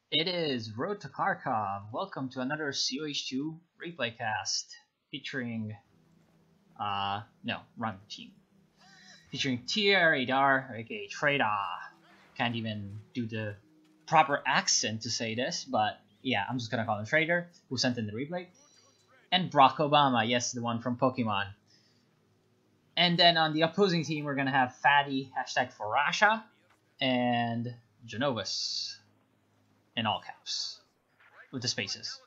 It is Road to Kharkov. Welcome to another CoH2 replay cast featuring run team. Featuring TR8R, aka Trader. Can't even do the proper accent to say this, but yeah, I'm just gonna call him Trader, who sent in the replay. And Barack Obama, yes, the one from Pokemon. And then on the opposing team, we're gonna have Fatty, #Forasha, and Genovis. In all caps, with the spaces,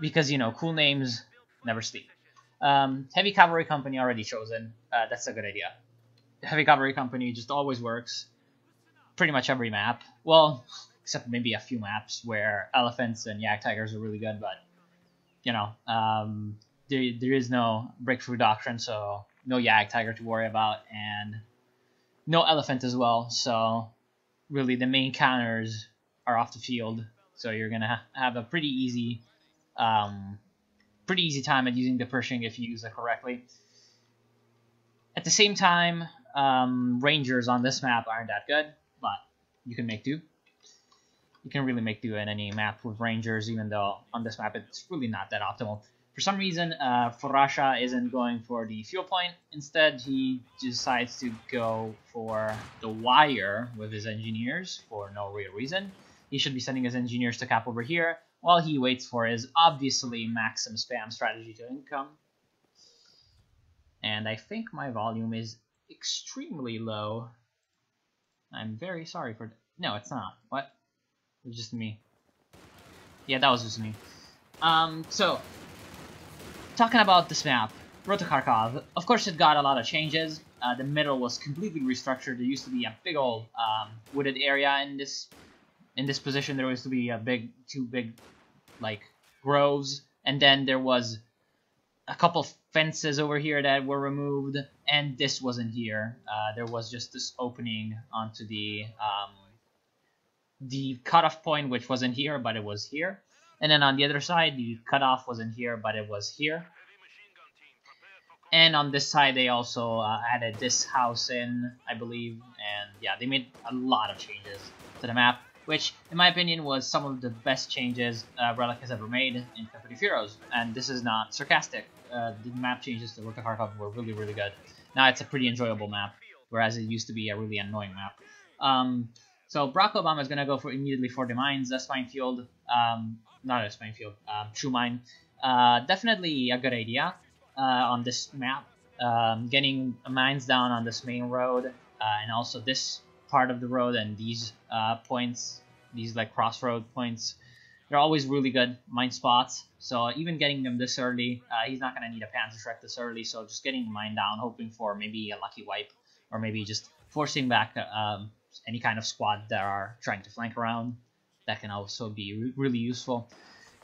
because cool names never sleep. Heavy Cavalry Company already chosen. That's a good idea. Heavy Cavalry Company just always works, pretty much every map. Well, except maybe a few maps where elephants and yak tigers are really good, but there is no breakthrough doctrine, so no yak tiger to worry about, and no elephant as well. So really, the main counters are off the field, so you're gonna have a pretty easy time at using the pershing if you use it correctly. At the same time, rangers on this map aren't that good, but you can make do. You can really make do in any map with rangers, even though on this map it's really not that optimal. For some reason, Forasha isn't going for the fuel point. Instead, he decides to go for the wire with his engineers for no real reason. He should be sending his engineers to cap over here while he waits for his obviously maximum spam strategy to income. And I think my volume is extremely low. I'm very sorry for... No, it's not. What? It's just me. Yeah, that was just me. So, talking about this map, Road to Kharkov, of course it got a lot of changes. The middle was completely restructured. There used to be a big old wooded area in this position. There used to be two big like groves, and then there was a couple fences over here that were removed, and this wasn't here. There was just this opening onto the cutoff point, which wasn't here, but it was here. And then on the other side, the cutoff wasn't here, but it was here. And on this side, they also added this house in, I believe. And yeah, they made a lot of changes to the map, which, in my opinion, was some of the best changes Relic has ever made in Company of Heroes. And this is not sarcastic. The map changes to Road to Kharkov were really, really good. Now it's a pretty enjoyable map, whereas it used to be a really annoying map. So Barack Obama is going to go immediately for the mines, a spine field. Not a spine field, true mine. Definitely a good idea on this map. Getting mines down on this main road, and also this part of the road and these points, these like crossroad points, they're always really good mine spots. So even getting them this early, he's not going to need a Panzerschreck this early, so just getting mine down, hoping for maybe a lucky wipe, or maybe just forcing back any kind of squad that are trying to flank around. That can also be really useful.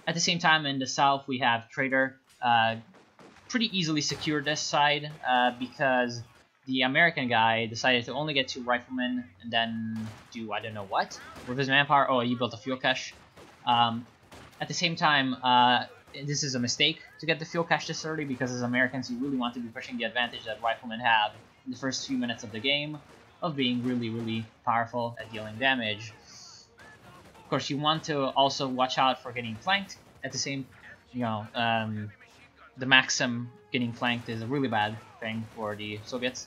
At the same time, in the south, we have Trader. Pretty easily secured this side because the American guy decided to only get 2 riflemen and then do I don't know what with his manpower. Oh, he built a fuel cache. At the same time, this is a mistake to get the fuel cache this early, because as Americans, you really want to be pushing the advantage that riflemen have in the first few minutes of the game of being really, really powerful at dealing damage. Of course, you want to also watch out for getting flanked. At the same, the Maxim getting flanked is a really bad thing for the Soviets.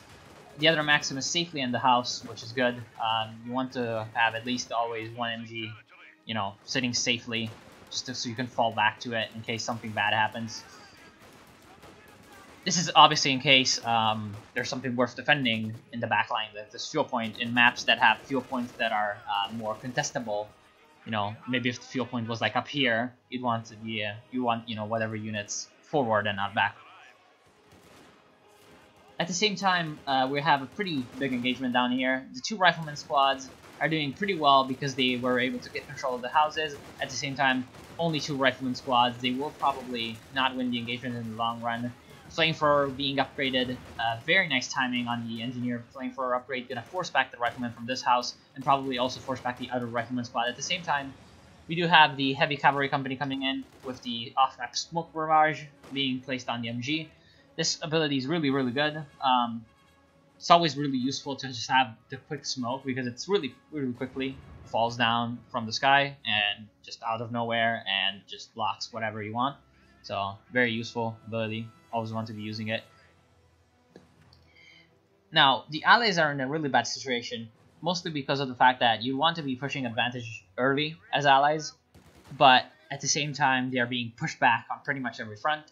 The other Maxim is safely in the house, which is good. You want to have at least always 1 MG, sitting safely, just so you can fall back to it in case something bad happens. This is obviously in case there's something worth defending in the backline, like this fuel point, in maps that have fuel points that are more contestable. Maybe if the fuel point was like up here, you'd want to be, whatever units forward and not back. At the same time, we have a pretty big engagement down here. The 2 rifleman squads are doing pretty well because they were able to get control of the houses. At the same time, only 2 rifleman squads. They will probably not win the engagement in the long run. Flamethrower being upgraded, very nice timing on the engineer Flamethrower upgrade, gonna force back the rifleman from this house, and probably also force back the other rifleman squad. At the same time, we do have the Heavy Cavalry Company coming in with the off-map Smoke Barrage being placed on the MG. This ability is really, really good. it's always really useful to just have the quick smoke because it's really quickly falls down from the sky and just out of nowhere and just blocks whatever you want. So very useful ability. Always want to be using it. Now the allies are in a really bad situation, mostly because of the fact that you want to be pushing advantage early as allies, but at the same time they are being pushed back on pretty much every front.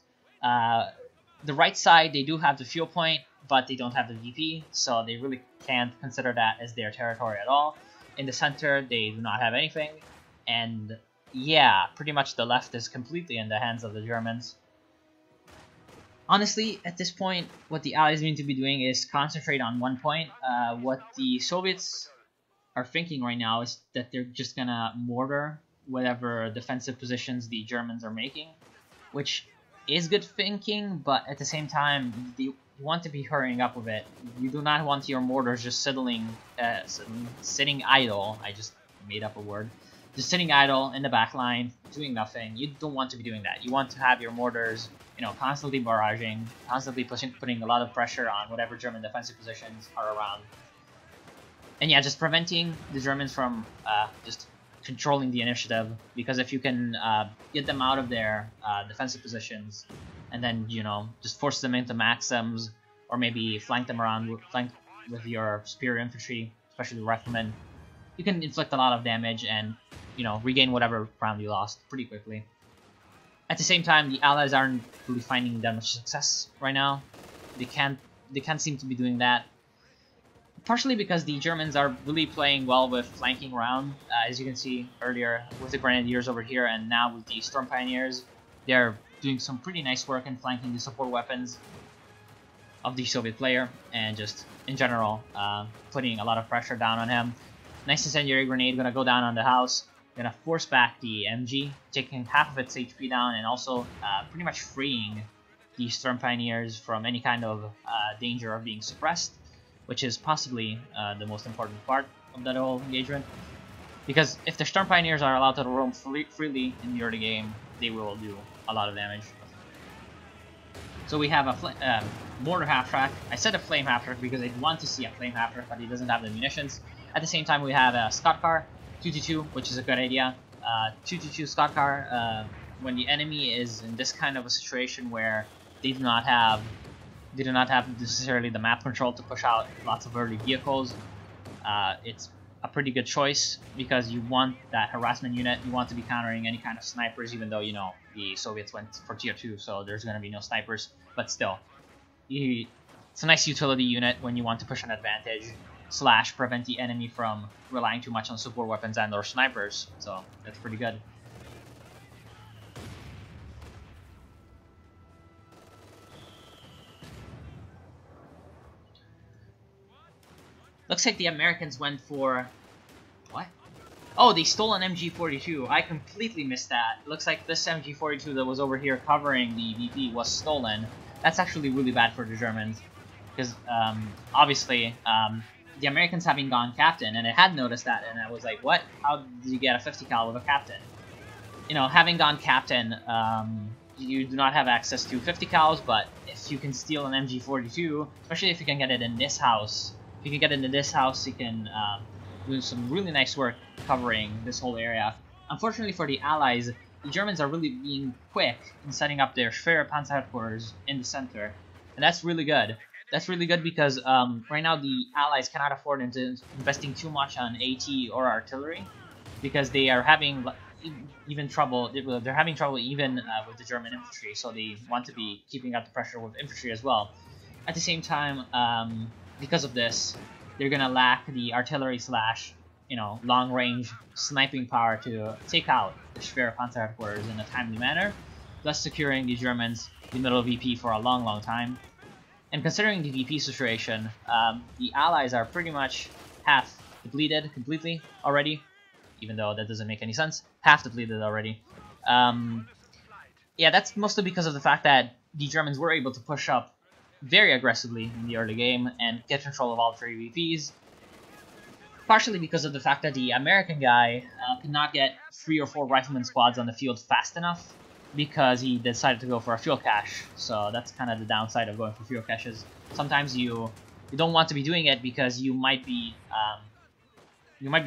The right side, they do have the fuel point, but they don't have the VP, so they really can't consider that as their territory at all. In the center, they do not have anything, and yeah, pretty much the left is completely in the hands of the Germans. Honestly, at this point, what the Allies need to be doing is concentrate on one point. What the Soviets are thinking right now is that they're just gonna mortar whatever defensive positions the Germans are making, which is good thinking, but at the same time, you want to be hurrying up with it. You do not want your mortars just sitting idle. I just made up a word. Just sitting idle in the back line, doing nothing. You don't want to be doing that. You want to have your mortars, you know, constantly barraging, constantly putting a lot of pressure on whatever German defensive positions are around. And yeah, just preventing the Germans from just controlling the initiative, because if you can get them out of their defensive positions and then, you know, just force them into maxims or maybe flank them around with your superior infantry, especially the riflemen, you can inflict a lot of damage and, you know, regain whatever ground you lost pretty quickly. At the same time, the Allies aren't really finding that much success right now. They can't seem to be doing that. Partially because the Germans are really playing well with flanking around, as you can see earlier with the Grenadiers over here, and now with the Storm Pioneers, they're doing some pretty nice work in flanking the support weapons of the Soviet player, and just in general putting a lot of pressure down on him. Nice incendiary grenade gonna go down on the house, gonna force back the MG, taking half of its HP down, and also pretty much freeing the Storm Pioneers from any kind of danger of being suppressed, which is possibly the most important part of that whole engagement. Because if the Storm Pioneers are allowed to roam freely in the early game, they will do a lot of damage. So we have a mortar half-track. I said a flame half-track because I want to see a flame half-track, but he doesn't have the munitions. At the same time, we have a Scott car, 222, which is a good idea. 222 Scott car, when the enemy is in this kind of a situation where they do not have necessarily the map control to push out lots of early vehicles, it's a pretty good choice because you want that harassment unit. You want to be countering any kind of snipers, even though, you know, the Soviets went for tier 2, so there's going to be no snipers, but still, it's a nice utility unit when you want to push an advantage / prevent the enemy from relying too much on support weapons and or snipers, so that's pretty good. Looks like the Americans went for... what? Oh, they stole an MG42. I completely missed that. Looks like this MG42 that was over here covering the VP was stolen. That's actually really bad for the Germans. Because, obviously, the Americans having gone captain, and I had noticed that, and I was like, what? How did you get a 50 cal with a captain? You know, having gone captain, you do not have access to 50 cals, but if you can steal an MG42, especially if you can get it in this house, if you can get into this house, you can do some really nice work covering this whole area. Unfortunately for the Allies, the Germans are really being quick in setting up their Schwerer Panzer headquarters in the center, and that's really good. That's really good because right now the Allies cannot afford investing too much on AT or artillery, because they are having trouble. They're having trouble even with the German infantry, so they want to be keeping up the pressure with infantry as well. At the same time, because of this, they're gonna lack the artillery / you know, long-range sniping power to take out the Schwerer Panzer headquarters in a timely manner, thus securing the Germans the middle VP for a long time. And considering the VP situation, the Allies are pretty much half depleted completely already, even though that doesn't make any sense. Half depleted already. Yeah, that's mostly because of the fact that the Germans were able to push up very aggressively in the early game and get control of all 3 VPs. Partially because of the fact that the American guy could not get 3 or 4 rifleman squads on the field fast enough, because he decided to go for a fuel cache. So that's kind of the downside of going for fuel caches. Sometimes you you don't want to be doing it because you might be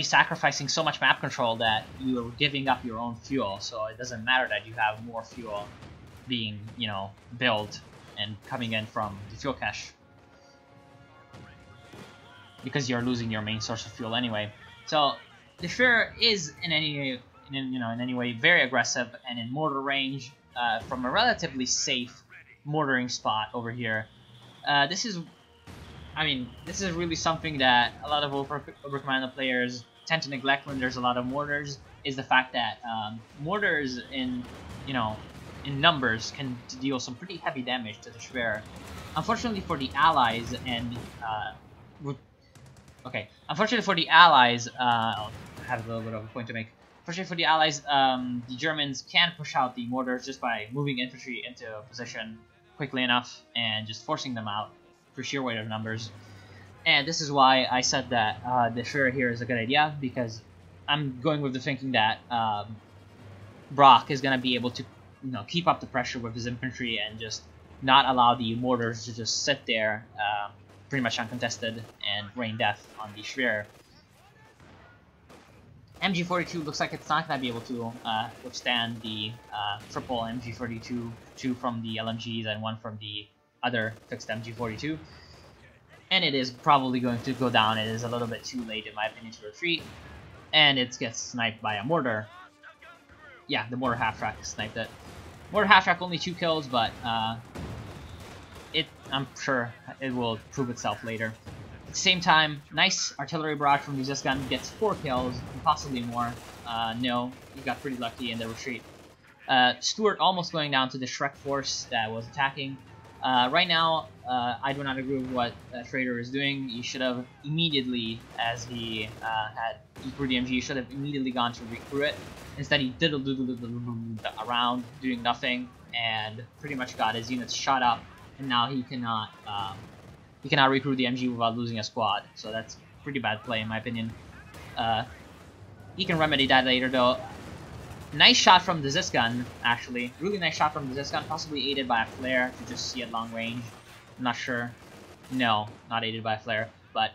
sacrificing so much map control that you're giving up your own fuel. So it doesn't matter that you have more fuel being, you know, built and coming in from the fuel cache, because you're losing your main source of fuel anyway. So the Sphere is in any way very aggressive and in mortar range from a relatively safe mortaring spot over here. This is really something that a lot of Over Commando players tend to neglect when there's a lot of mortars, is the fact that mortars in numbers can deal some pretty heavy damage to the Sphere. Unfortunately for the allies, I have a little bit of a point to make. Fortunately for the allies, the Germans can push out the mortars just by moving infantry into position quickly enough and just forcing them out for sheer weight of numbers. And this is why I said that the Sphere here is a good idea, because I'm going with the thinking that Brock is going to be able to keep up the pressure with his infantry and just not allow the mortars to just sit there pretty much uncontested and rain death on the Sphere. MG42 looks like it's not going to be able to withstand the triple MG42, 2 from the LMGs and 1 from the other fixed MG42. And it is probably going to go down. It is a little bit too late, in my opinion, to retreat. And it gets sniped by a mortar. Yeah, the mortar half-track sniped it. Mortar half-track only 2 kills, but I'm sure it will prove itself later. At the same time, nice artillery barrage from the Ziskan gets 4 kills, and possibly more. No, he got pretty lucky in the retreat. Stuart almost going down to the Shrek force that was attacking. Right now, I do not agree with what Trader is doing. He should have immediately, as he had recruit DMG, he should have immediately gone to recruit it. Instead, he did around, doing nothing, and pretty much got his units shot up, and now he cannot recruit the MG without losing a squad. So that's pretty bad play, in my opinion. He can remedy that later, though. Nice shot from the Ziskan, actually. Really nice shot from the Ziskan, possibly aided by a flare to just see at long range. I'm not sure. No, not aided by a flare. But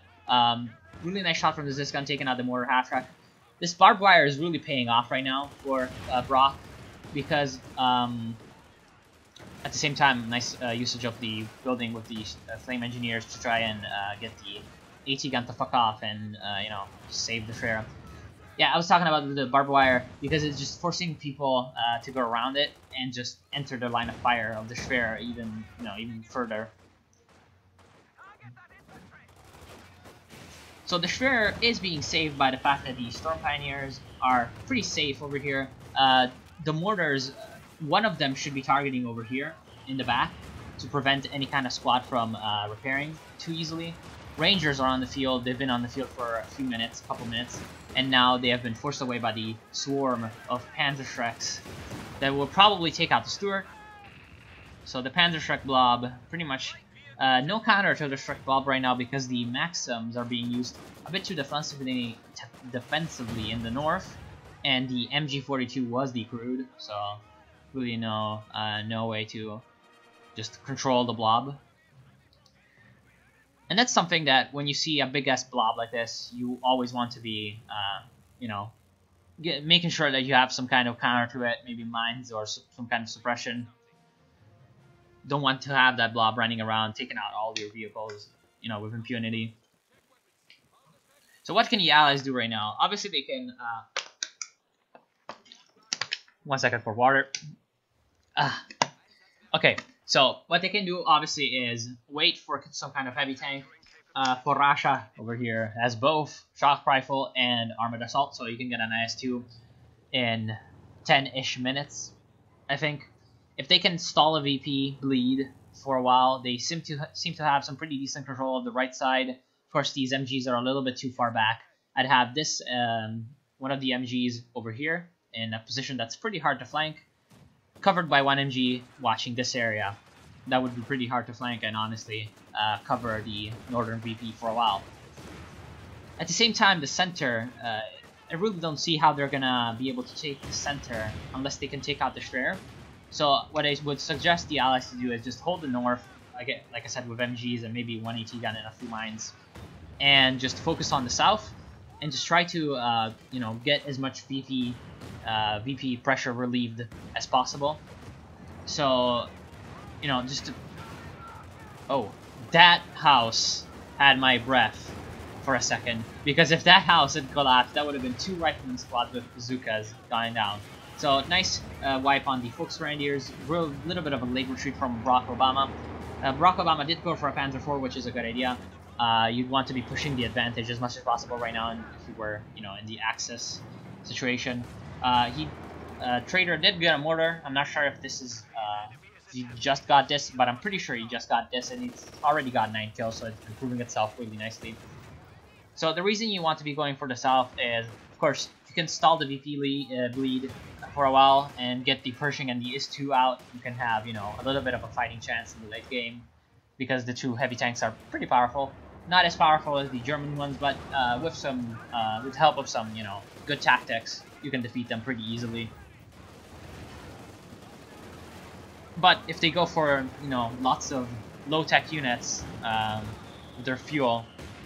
really nice shot from the Ziskan, taking out the mortar half-track. This barbed wire is really paying off right now for Brock, because at the same time, nice usage of the building with the flame engineers to try and get the AT gun to fuck off and save the Sphere. Yeah, I was talking about the barbed wire because it's just forcing people to go around it and just enter the line of fire of the Sphere even further. So the Sphere is being saved by the fact that the Storm Pioneers are pretty safe over here. The mortars, one of them should be targeting over here in the back to prevent any kind of squad from repairing too easily. Rangers are on the field. They've been on the field for a few minutes, a couple minutes, and now they have been forced away by the swarm of Panzerschrecks that will probably take out the Stuart. So the Panzerschreck blob, pretty much no counter to the Schreck blob right now because the Maxims are being used a bit too defensively in the north, and the MG42 was decrewed, so really no way to just control the blob. And that's something that when you see a big-ass blob like this, you always want to be, making sure that you have some kind of counter to it, maybe mines or some kind of suppression. Don't want to have that blob running around, taking out all your vehicles, with impunity. So what can the allies do right now? Obviously they can, 1 second for water. Okay. So what they can do obviously is wait for some kind of heavy tank. For Russia over here has both shock rifle and armored assault, so you can get an IS-2 in 10-ish minutes, I think. If they can stall a VP bleed for a while, they seem to have some pretty decent control of the right side. Of course, these MGs are a little bit too far back. I'd have this one of the MGs over here in a position that's pretty hard to flank, covered by one MG watching this area. That would be pretty hard to flank and honestly cover the northern VP for a while. At the same time, the center, I really don't see how they're gonna be able to take the center unless they can take out the Sphere. So what I would suggest the allies to do is just hold the north, like I said, with MGs and maybe one AT gun and a few mines, and just focus on the south, and just try to you know, get as much VP pressure relieved as possible. So, you know, just to... Oh, that house had my breath for a second, because if that house had collapsed, that would have been 2 rifleman squads with bazookas going down. So nice wipe on the Volksgrenadiers. Little bit of a late retreat from Barack Obama. Barack Obama did go for a Panzer IV, which is a good idea. You'd want to be pushing the advantage as much as possible right now, if you were, you know, in the Axis situation. Trader did get a mortar. I'm not sure if this is he just got this, but I'm pretty sure he just got this, and he's already got 9 kills, so it's improving itself really nicely. So the reason you want to be going for the south is, of course, you can stall the VP bleed for a while and get the Pershing and the IS-2 out. You can have, you know, a little bit of a fighting chance in the late game, because the 2 heavy tanks are pretty powerful. Not as powerful as the German ones, but with the help of some, you know, good tactics, you can defeat them pretty easily. But if they go for, you know, lots of low-tech units with their fuel,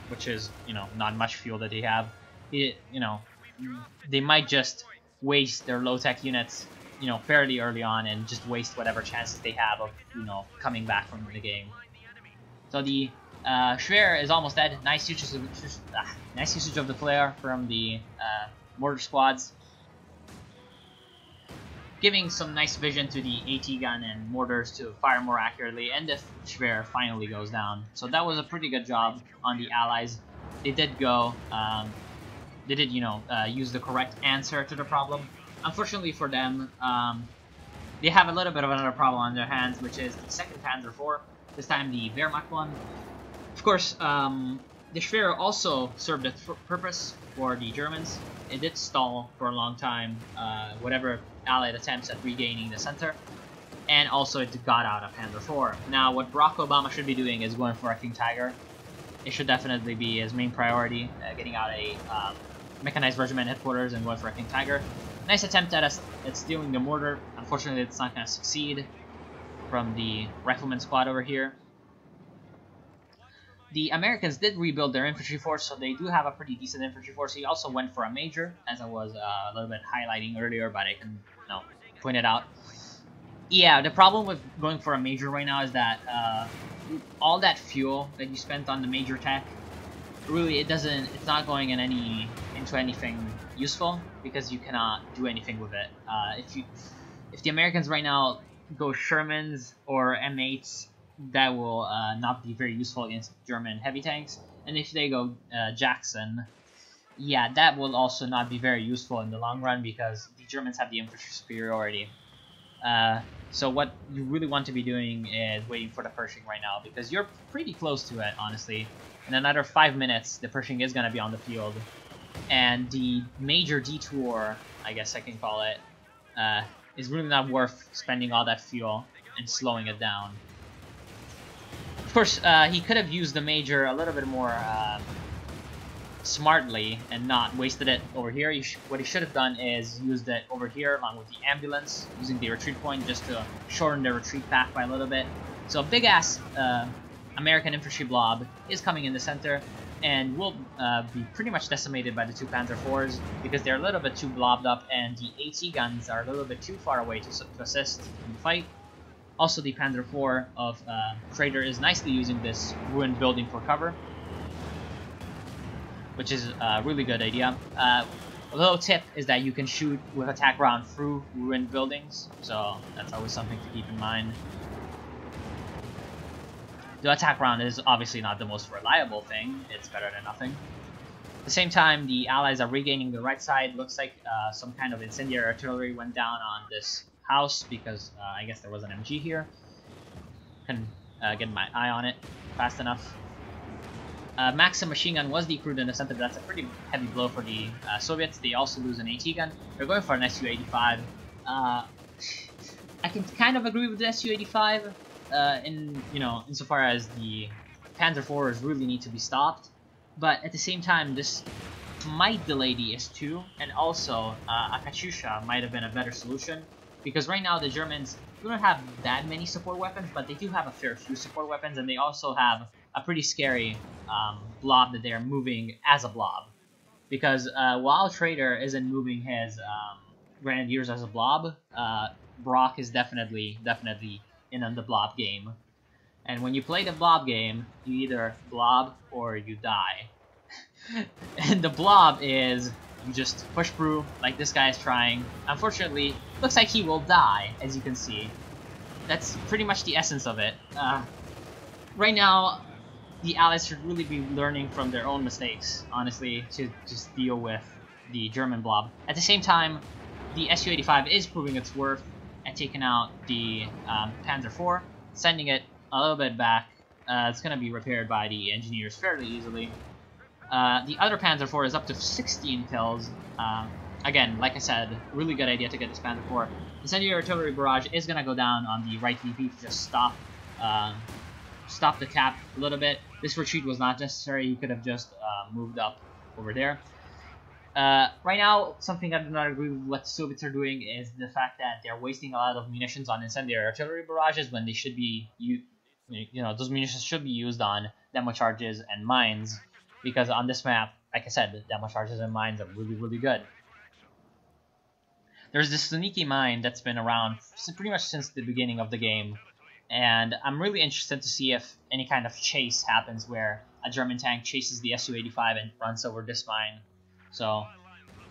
which is, you know, not much fuel that they have, you know, they might just waste their low-tech units, you know, fairly early on, and just waste whatever chances they have of, you know, coming back from the game. So the Schwer is almost dead. Nice usage of the flare from the mortar squads, giving some nice vision to the AT gun and mortars to fire more accurately, and the Schwer finally goes down. So that was a pretty good job on the Allies. They did go, you know, use the correct answer to the problem. Unfortunately for them, they have a little bit of another problem on their hands, which is the 2nd Panzer IV, this time the Wehrmacht one. Of course, the Schwer also served a purpose for the Germans. It did stall for a long time, whatever Allied attempts at regaining the center, and also it got out a Panzer IV. Now, what Barack Obama should be doing is going for a King Tiger. It should definitely be his main priority, getting out a mechanized regiment headquarters and going for a King Tiger. Nice attempt at stealing the mortar. Unfortunately, it's not going to succeed from the rifleman squad over here. The Americans did rebuild their infantry force, so they do have a pretty decent infantry force. He also went for a major, as I was a little bit highlighting earlier, but I can, you know, point it out. Yeah, the problem with going for a major right now is that all that fuel that you spent on the major tech, really, it's not going into anything useful, because you cannot do anything with it. If the Americans right now go Shermans or M8s, that will not be very useful against German heavy tanks. And if they go Jackson, yeah, that will also not be very useful in the long run, because the Germans have the infantry superiority. So what you really want to be doing is waiting for the Pershing right now, because you're pretty close to it, honestly. In another 5 minutes, the Pershing is going to be on the field. And the major detour, I guess I can call it, is really not worth spending all that fuel and slowing it down. Of course, he could have used the major a little bit more smartly and not wasted it over here. What he should have done is used it over here along with the ambulance, using the retreat point just to shorten the retreat path by a little bit. So a big-ass American infantry blob is coming in the center, and will be pretty much decimated by the 2 Panzer IVs, because they're a little bit too blobbed up, and the AT guns are a little bit too far away to assist in the fight. Also, the Panzer IV of Trader is nicely using this ruined building for cover, which is a really good idea. A little tip is that you can shoot with attack round through ruined buildings, so that's always something to keep in mind. The attack round is obviously not the most reliable thing, it's better than nothing. At the same time, the Allies are regaining the right side. Looks like some kind of incendiary artillery went down on this house, because I guess there was an MG here. Couldn't get my eye on it fast enough. Maxim machine gun was decrewed in the center. That's a pretty heavy blow for the Soviets. They also lose an AT gun. They're going for an Su-85. I can kind of agree with the Su-85 insofar as the Panzer IVs really need to be stopped. But at the same time, this might delay the IS-2, and also a Katyusha might have been a better solution, because right now the Germans don't have that many support weapons, but they do have a fair few support weapons, and they also have a pretty scary blob that they're moving as a blob. Because while Trader isn't moving his Grenadiers as a blob, Brock is definitely in on the blob game. And when you play the blob game, you either blob or you die. And the blob is you just push through like this guy is trying. Unfortunately, looks like he will die, as you can see. That's pretty much the essence of it. Right now, the Allies should really be learning from their own mistakes, honestly, to just deal with the German blob. At the same time, the Su-85 is proving its worth at taking out the Panzer IV, sending it a little bit back. It's going to be repaired by the engineers fairly easily. The other Panzer IV is up to 16 kills. Again, like I said, really good idea to get this Panzer IV. Incendiary artillery barrage is going to go down on the right VP to just stop the cap a little bit. This retreat was not necessary. You could have just moved up over there. Right now, something I do not agree with what the Soviets are doing is the fact that they're wasting a lot of munitions on incendiary artillery barrages when they should be, those munitions should be used on demo charges and mines, because on this map, like I said, the demo charges and mines are really, really good. There's this sneaky mine that's been around pretty much since the beginning of the game, and I'm really interested to see if any kind of chase happens where a German tank chases the Su-85 and runs over this mine. So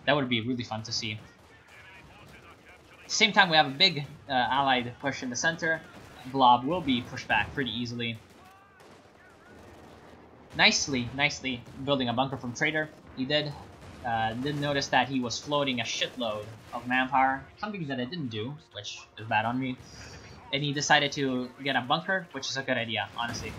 that would be really fun to see. At the same time, we have a big Allied push in the center. Blob will be pushed back pretty easily. Nicely building a bunker from Trader. He did notice that he was floating a shitload of manpower, something that I didn't do, which is bad on me. And he decided to get a bunker, which is a good idea, honestly.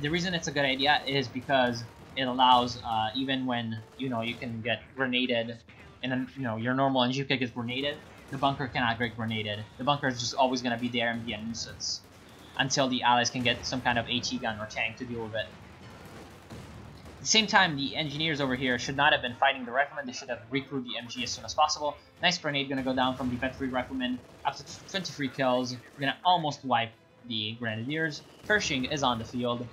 The reason it's a good idea is because it allows, even when, you can get grenaded, and your normal Anjuka gets grenaded, the bunker cannot get grenaded. The bunker is just always going to be there and be a nuisance until the Allies can get some kind of AT gun or tank to deal with it. At the same time, the engineers over here should not have been fighting the riflemen. They should have recruited the MG as soon as possible. Nice grenade gonna go down from the infantry riflemen. Up to 23 kills. We're gonna almost wipe the grenadiers. Pershing is on the field,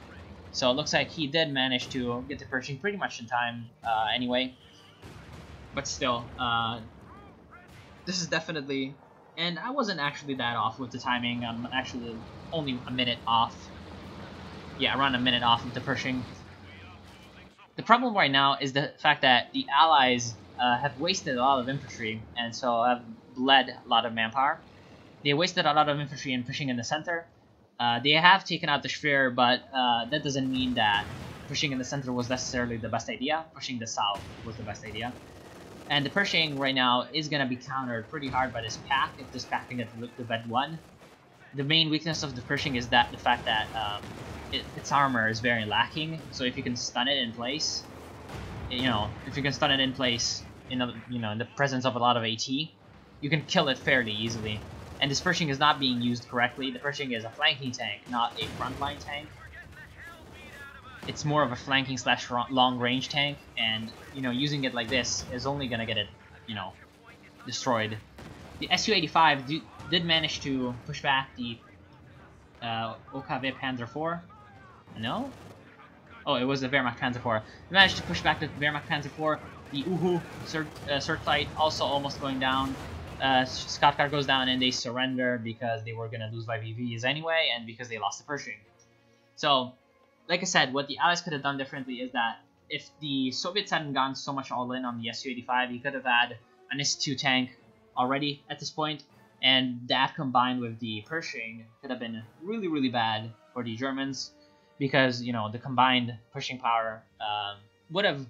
so it looks like he did manage to get to Pershing pretty much in time anyway. But still, this is definitely... And I wasn't actually that off with the timing. I'm actually only a minute off. Yeah, around a minute off of the Pershing. The problem right now is the fact that the Allies have wasted a lot of infantry, and so have bled a lot of manpower. They wasted a lot of infantry in pushing in the center. They have taken out the Speer, but that doesn't mean that pushing in the center was necessarily the best idea. Pushing the south was the best idea. And the Pershing right now is going to be countered pretty hard by this pack, if this pack can get the Ved 1. The main weakness of the Pershing is that the fact that its armor is very lacking, so if you can stun it in place, if you can stun it in place in the presence of a lot of AT, you can kill it fairly easily. And this Pershing is not being used correctly. The Pershing is a flanking tank, not a frontline tank. It's more of a flanking slash long range tank, and using it like this is only gonna get it destroyed. The Su-85 did manage to push back the OKW Panzer IV. No? Oh, it was the Wehrmacht Panzer IV. They managed to push back the Wehrmacht Panzer IV. The Uhu Searchlight also almost going down. Scott Car goes down and they surrender because they were going to lose by VVs anyway, and because they lost the Pershing. So, like I said, what the Allies could have done differently is that if the Soviets hadn't gone so much all-in on the Su-85, you could have had an Is-2 tank already at this point, and that combined with the Pershing could have been really, really bad for the Germans, because the combined pushing power would have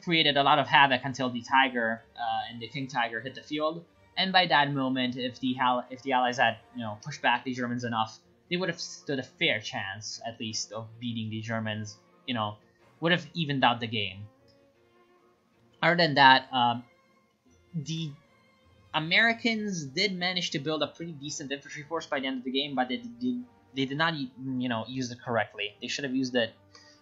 created a lot of havoc until the Tiger and the King Tiger hit the field. And by that moment, if the Allies had pushed back the Germans enough, they would have stood a fair chance, at least, of beating the Germans. Would have evened out the game. Other than that, the Americans did manage to build a pretty decent infantry force by the end of the game, but they did not use it correctly. They should have used it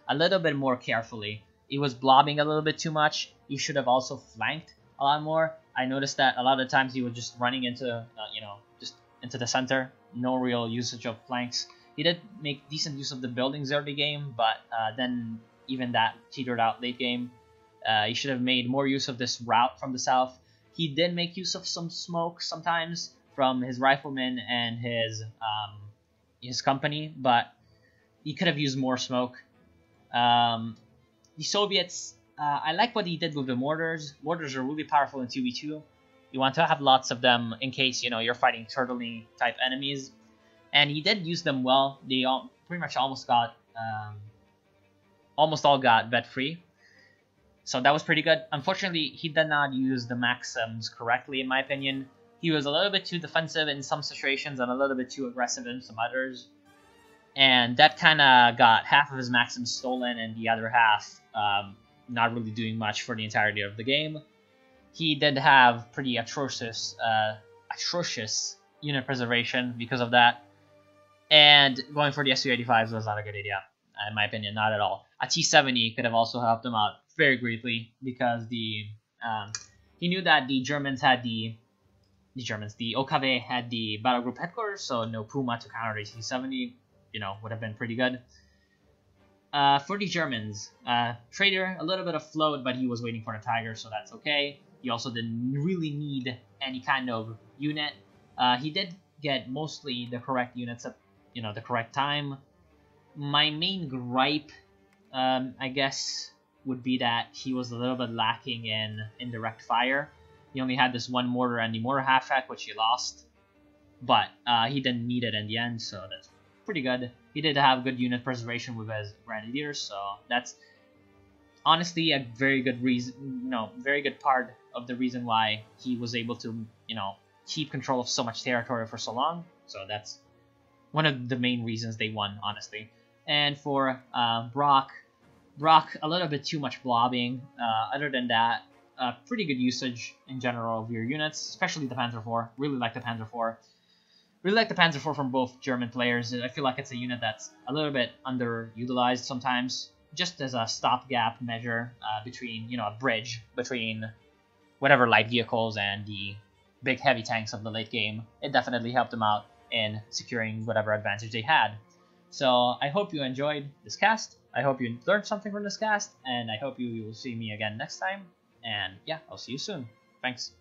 a little bit more carefully. It was blobbing a little bit too much. You should have also flanked a lot more. I noticed that a lot of times he was just running into just into the center. No real usage of flanks. He did make decent use of the buildings early game, but then even that teetered out late game. He should have made more use of this route from the south. He did make use of some smoke sometimes from his riflemen and his company, but he could have used more smoke. The Soviets, I like what he did with the mortars. Mortars are really powerful in 2v2. You want to have lots of them in case, you're fighting turtle-y type enemies. And he did use them well. They all pretty much almost all got vet free. So that was pretty good. Unfortunately, he did not use the maxims correctly, in my opinion. He was a little bit too defensive in some situations and a little bit too aggressive in some others. And that kind of got half of his maxims stolen and the other half not really doing much for the entirety of the game. He did have pretty atrocious unit preservation because of that. And going for the Su-85s was not a good idea, in my opinion, not at all. A T-70 could have also helped him out very greatly because he knew that the OKW had the battle group headquarters, so no Puma to counter the T-70, would have been pretty good. For the Germans, Trader, a little bit of float, but he was waiting for the Tiger, so that's okay. He also didn't really need any kind of unit. He did get mostly the correct units at the correct time. My main gripe, I guess, would be that he was a little bit lacking in indirect fire. He only had this one mortar and the mortar half-track, which he lost. But he didn't need it in the end, so that's pretty good. He did have good unit preservation with his Grenadiers, so that's honestly a very good reason, very good part of the reason why he was able to, keep control of so much territory for so long. So that's one of the main reasons they won, honestly. And for Brock, a little bit too much blobbing. Other than that, pretty good usage in general of your units, especially the Panzer IV. Really like the Panzer IV. Really like the Panzer IV from both German players. I feel like it's a unit that's a little bit underutilized sometimes, just as a stopgap measure between, a bridge between whatever light vehicles and the big heavy tanks of the late game. It definitely helped them out in securing whatever advantage they had. So I hope you enjoyed this cast. I hope you learned something from this cast, and I hope you will see me again next time. And yeah, I'll see you soon. Thanks.